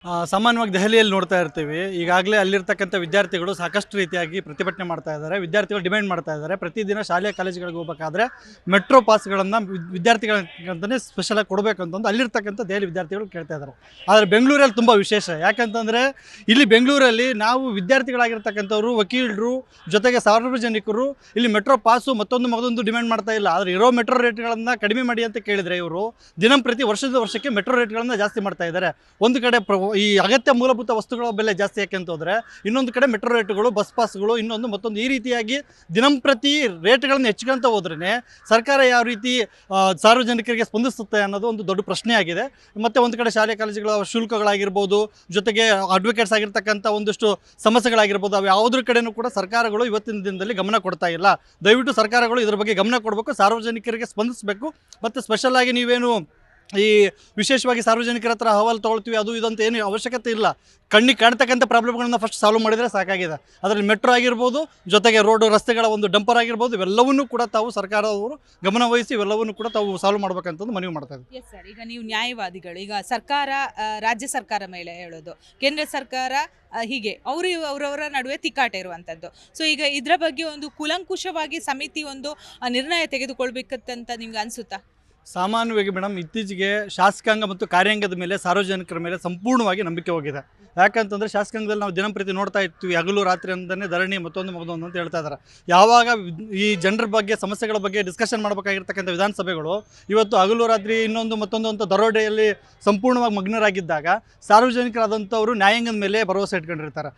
ಸಾಮಾನ್ಯವಾಗಿ ದೆಹಲಿಯಲ್ಲಿ ನೋಡ್ತಾ ಇರ್ತೀವಿ. ಈಗಾಗಲೇ ಅಲ್ಲಿರ್ತಕ್ಕಂಥ ವಿದ್ಯಾರ್ಥಿಗಳು ಸಾಕಷ್ಟು ರೀತಿಯಾಗಿ ಪ್ರತಿಭಟನೆ ಮಾಡ್ತಾ ಇದ್ದಾರೆ. ವಿದ್ಯಾರ್ಥಿಗಳು ಡಿಮ್ಯಾಂಡ್ ಮಾಡ್ತಾ ಇದ್ದಾರೆ. ಪ್ರತಿದಿನ ಶಾಲೆ ಕಾಲೇಜುಗಳಿಗೆ ಹೋಗಬೇಕಾದ್ರೆ ಮೆಟ್ರೋ ಪಾಸ್ಗಳನ್ನು ವಿದ್ಯಾರ್ಥಿಗಳಂತಲೇ ಸ್ಪೆಷಲಾಗಿ ಕೊಡಬೇಕಂತಂದು ಅಲ್ಲಿರ್ತಕ್ಕಂಥ ದೆಹಲಿ ವಿದ್ಯಾರ್ಥಿಗಳು ಕೇಳ್ತಾ ಇದ್ದಾರೆ. ಆದರೆ ಬೆಂಗಳೂರಲ್ಲಿ ತುಂಬ ವಿಶೇಷ. ಯಾಕಂತಂದರೆ ಇಲ್ಲಿ ಬೆಂಗಳೂರಲ್ಲಿ ನಾವು ವಿದ್ಯಾರ್ಥಿಗಳಾಗಿರ್ತಕ್ಕಂಥವ್ರು, ವಕೀಲರು, ಜೊತೆಗೆ ಸಾರ್ವಜನಿಕರು ಇಲ್ಲಿ ಮೆಟ್ರೋ ಪಾಸು ಮತ್ತೊಂದು ಡಿಮ್ಯಾಂಡ್ ಮಾಡ್ತಾ ಇಲ್ಲ. ಆದರೆ ಇರೋ ಮೆಟ್ರೋ ರೇಟ್ಗಳನ್ನು ಕಡಿಮೆ ಮಾಡಿ ಅಂತ ಕೇಳಿದರೆ ಇವರು ದಿನಂಪ್ರತಿ ವರ್ಷಕ್ಕೆ ಮೆಟ್ರೋ ರೇಟ್ಗಳನ್ನು ಜಾಸ್ತಿ ಮಾಡ್ತಾ ಇದ್ದಾರೆ. ಒಂದು ಕಡೆ ಈ ಅಗತ್ಯ ಮೂಲಭೂತ ವಸ್ತುಗಳ ಬೆಲೆ ಜಾಸ್ತಿ ಯಾಕೆ ಅಂತ ಹೋದರೆ, ಇನ್ನೊಂದು ಕಡೆ ಮೆಟ್ರೋ ರೇಟ್ಗಳು, ಬಸ್ ಪಾಸ್ಗಳು, ಮತ್ತೊಂದು ಈ ರೀತಿಯಾಗಿ ದಿನಂಪ್ರತಿ ರೇಟ್ಗಳನ್ನು ಹೆಚ್ಚಿಕೊಂತ ಹೋದ್ರೇ ಸರ್ಕಾರ ಯಾವ ರೀತಿ ಸಾರ್ವಜನಿಕರಿಗೆ ಸ್ಪಂದಿಸುತ್ತೆ ಅನ್ನೋದು ಒಂದು ದೊಡ್ಡ ಪ್ರಶ್ನೆ ಆಗಿದೆ. ಮತ್ತು ಒಂದು ಕಡೆ ಶಾಲೆ ಕಾಲೇಜುಗಳ ಶುಲ್ಕಗಳಾಗಿರ್ಬೋದು, ಜೊತೆಗೆ ಅಡ್ವೊಕೇಟ್ಸ್ ಆಗಿರ್ತಕ್ಕಂಥ ಒಂದಷ್ಟು ಸಮಸ್ಯೆಗಳಾಗಿರ್ಬೋದು, ಅವು ಯಾವುದ್ರ ಕಡೆಯೂ ಕೂಡ ಸರ್ಕಾರಗಳು ಇವತ್ತಿನ ದಿನದಲ್ಲಿ ಗಮನ ಕೊಡ್ತಾ ಇಲ್ಲ. ದಯವಿಟ್ಟು ಸರ್ಕಾರಗಳು ಇದ್ರ ಬಗ್ಗೆ ಗಮನ ಕೊಡಬೇಕು, ಸಾರ್ವಜನಿಕರಿಗೆ ಸ್ಪಂದಿಸಬೇಕು. ಮತ್ತು ಸ್ಪೆಷಲಾಗಿ ನೀವೇನು ಈ ವಿಶೇಷವಾಗಿ ಸಾರ್ವಜನಿಕರ ಹತ್ರ ಅಹವಾಲು ತೊಗೊಳ್ತೀವಿ ಅದು ಇದಂತ ಏನು ಅವಶ್ಯಕತೆ ಇಲ್ಲ. ಕಣ್ಣಿಗೆ ಕಾಣ್ತಕ್ಕಂಥ ಪ್ರಾಬ್ಲಮ್ಗಳನ್ನ ಫಸ್ಟ್ ಸಾಲ್ವ್ ಮಾಡಿದರೆ ಸಾಕಾಗಿದೆ. ಅದರಲ್ಲಿ ಮೆಟ್ರೋ ಆಗಿರ್ಬೋದು, ಜೊತೆಗೆ ರೋಡು ರಸ್ತೆಗಳ ಒಂದು ಡಂಪರ್ ಆಗಿರ್ಬೋದು, ಇವೆಲ್ಲವನ್ನೂ ಕೂಡ ತಾವು ಸರ್ಕಾರದವರು ಗಮನ ವಹಿಸಿ ಇವೆಲ್ಲವನ್ನೂ ಕೂಡ ತಾವು ಸಾಲ್ವ್ ಮಾಡ್ಬೇಕಂತಂದು ಮನವಿ ಮಾಡ್ತಾ ಇದ್ದೀವಿ. ಎಸ್ ಸರ್, ಈಗ ನೀವು ನ್ಯಾಯವಾದಿಗಳು, ಈಗ ಸರ್ಕಾರ ರಾಜ್ಯ ಸರ್ಕಾರ ಮೇಲೆ ಹೇಳೋದು, ಕೇಂದ್ರ ಸರ್ಕಾರ ಹೀಗೆ ಅವರವರ ನಡುವೆ ತಿಕ್ಕಾಟ ಇರುವಂಥದ್ದು. ಸೊ ಈಗ ಇದರ ಬಗ್ಗೆ ಒಂದು ಕೂಲಂಕುಷವಾಗಿ ಸಮಿತಿ ಒಂದು ನಿರ್ಣಯ ತೆಗೆದುಕೊಳ್ಬೇಕಂತ ನಿಮ್ಗೆ ಅನಿಸುತ್ತಾ? ಸಾಮಾನ್ಯವಾಗಿ ಮೇಡಮ್, ಇತ್ತೀಚೆಗೆ ಶಾಸಕಾಂಗ ಮತ್ತು ಕಾರ್ಯಾಂಗದ ಮೇಲೆ ಸಾರ್ವಜನಿಕರ ಮೇಲೆ ಸಂಪೂರ್ಣವಾಗಿ ನಂಬಿಕೆ ಹೋಗಿದೆ. ಯಾಕಂತಂದರೆ ಶಾಸಕಾಂಗದಲ್ಲಿ ನಾವು ದಿನಂಪ್ರತಿ ನೋಡ್ತಾ ಇರ್ತೀವಿ, ಹಗಲು ರಾತ್ರಿ ಅಂತಲೇ ಧರಣಿ ಮತ್ತೊಂದು ಅಂತ ಹೇಳ್ತಾ ಇದ್ದಾರೆ. ಯಾವಾಗ ಈ ಜನರ ಬಗ್ಗೆ ಸಮಸ್ಯೆಗಳ ಬಗ್ಗೆ ಡಿಸ್ಕಷನ್ ಮಾಡಬೇಕಾಗಿರ್ತಕ್ಕಂಥ ವಿಧಾನಸಭೆಗಳು ಇವತ್ತು ಹಗಲು ರಾತ್ರಿ ಮತ್ತೊಂದು ಅಂತ ದರೋಡೆಯಲ್ಲಿ ಸಂಪೂರ್ಣವಾಗಿ ಮಗ್ನರಾಗಿದ್ದಾಗ ಸಾರ್ವಜನಿಕರಾದಂಥವರು ನ್ಯಾಯಾಂಗದ ಮೇಲೆ ಭರವಸೆ ಇಟ್ಕೊಂಡಿರ್ತಾರೆ.